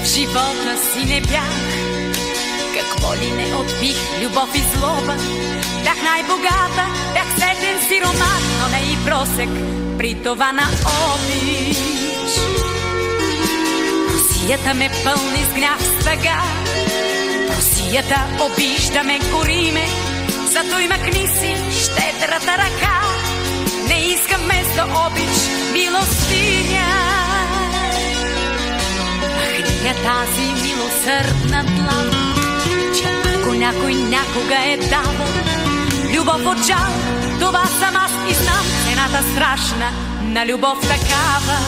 В живота си не бях, какво ли не отбих, любов и злоба. Бях най-богата, бях сетен сиромах, но не и просек, при това на обич. Русията ме пълни с гняв, стъга. Русията обижда ме, гори ме, зато и махни си щедрата ръка. Не искам вместо обич милостиня. Махни я тази милосърдна длан, че ако някой някога е давал любов от жал, това съм аз и знам цената страшна на любов такава.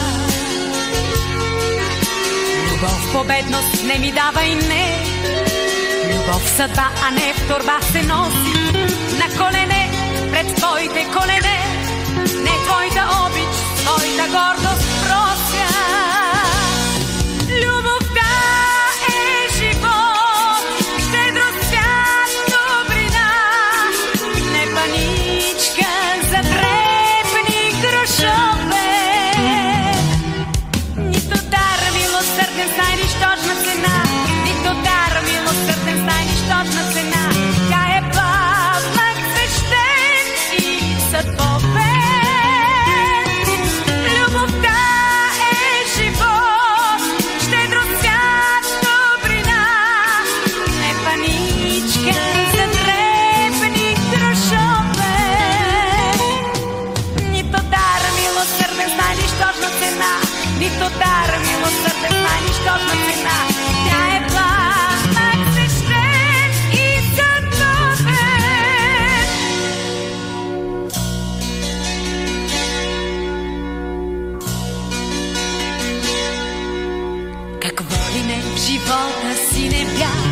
Любов победност не ми дава и не, любов съдба, а не в торба се носи на колене пред твоите колене. Не твоята обич, твоята гордост прося. Любовта е живот, щедрост, свят, добрина, не паничка за дребни грошове. Нито дар милосърден знай нищожна цена, нито дар милосърден знай нищожна цена. Тя е памък свещен и съдбовен. Нито дар милосърден знай нищожна цена. Тя е пламък свещен и съдбовен. Какво ли не в живота си не бях,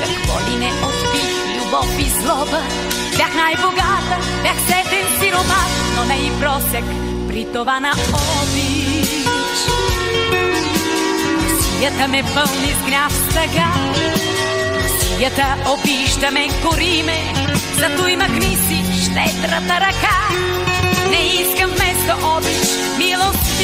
какво ли не отбих, любов и злоба. Бях най-богата, бях сетен сиромах, но не и просек, при това на обич. Русията ме пълни с гняв, стъга. Русията обижда ме, гори ме, зато и махни си щедрата ръка. Не искам вместо обич милост